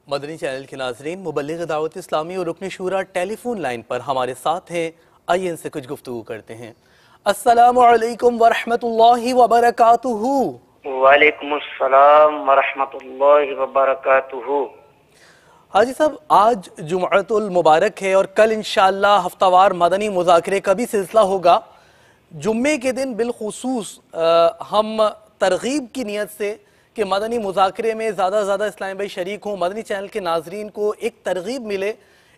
مدنی channel کے ناظرین، مبلغ دعوت اسلامی اور رکن شورا ٹیلی فون لائن پر ہمارے ساتھ ہیں۔ آئیے ان سے کچھ گفتگو کرتے ہیں۔ السلام علیکم ورحمۃ اللہ وبرکاتہ۔ وعلیکم السلام ورحمۃ اللہ وبرکاتہ۔ حاجی صاحب، آج جمعۃ المبارک ہے اور کل انشاءاللہ ہفتہ وار مدنی مذاکرے کا بھی سلسلہ ہوگا۔ جمعے کے دن بالخصوص ہم ترغیب کی نیت سے کہ مدنی مذاکرے میں زیادہ سے زیادہ اسلامی بھائی شریک ہوں، مدنی چینل کے ناظرین کو ایک ترغیب ملے،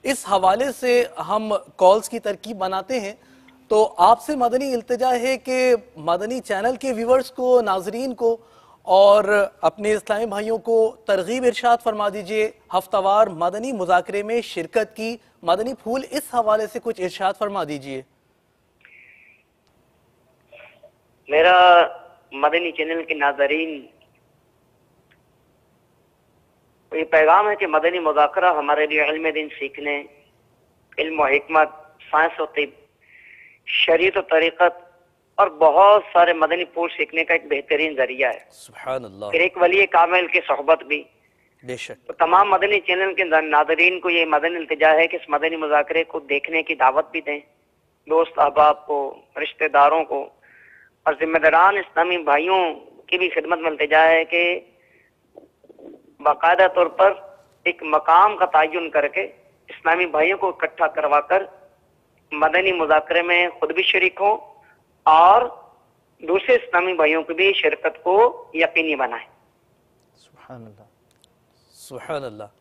اس حوالے سے ہم کالز کی ترکیب بناتے ہیں۔ تو آپ سے مدنی التجا ہے کہ مدنی چینل کے ویورز کو، ناظرین کو اور اپنے اسلامی بھائیوں کو ترغیب ارشاد فرما دیجئے ہفتہ وار مدنی مذاکرے میں شرکت کی۔ مدنی پھول اس حوالے سے کچھ ارشاد فرما دیجئے۔ میرا مدنی چینل کے ناظرین یہ پیغام ہے کہ مدنی مذاکرہ ہمارے لیے علم دین سیکھنے، علم و حکمت، سائنس و طب، شریعت و طریقت اور بہت سارے مدنی پھول سیکھنے کا ایک بہترین ذریعہ ہے۔ سبحان اللہ، پھر ایک ولی کامل کی صحبت بھی۔ بے شک۔ تو تمام مدنی چینل کے ناظرین کو یہ مدنی التجا ہے کہ اس مدنی مذاکرے کو دیکھنے کی دعوت بھی دیں، دوست احباب کو، رشتہ داروں کو، اور ذمہ داران اسلامی بھائیوں کی بھی خدمت میں التجا ہے کہ باقاعدہ طور پر ایک مقام کا تعین کر کے اسلامی بھائیوں کو اکٹھا کروا کر مدنی مذاکرے میں خود بھی شریک ہوں اور دوسرے اسلامی بھائیوں کی بھی شرکت کو یقینی بنائیں۔ سبحان اللہ، سبحان اللہ۔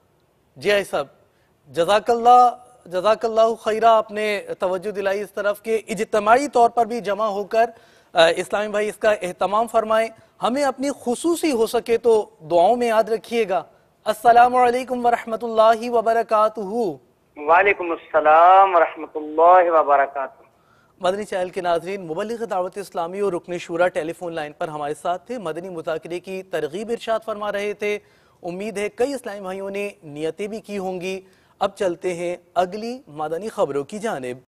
جی آئی صاحب، جزاک اللہ خیرہ، آپ نے توجہ دلائی اس طرف کہ اجتماعی طور پر بھی جمع ہو کر اسلامی بھائی اس کا اہتمام فرمائیں۔ ہمیں اپنی خصوصی ہو سکے تو دعاؤں میں یاد رکھیے گا۔ السلام علیکم ورحمۃ اللہ وبرکاتہ۔ وعلیکم السلام ورحمۃ اللہ وبرکاتہ۔ مدنی چینل کے ناظرین، مبلغ دعوت اسلامی اور رکن شورا ٹیلی فون لائن پر ہمارے ساتھ تھے، مدنی مذاکرے کی ترغیب ارشاد فرما رہے تھے۔ امید ہے کئی اسلامی بھائیوں نے نیتیں بھی کی ہوں گی۔ اب چلتے ہیں اگلی مدنی خبروں کی جانب۔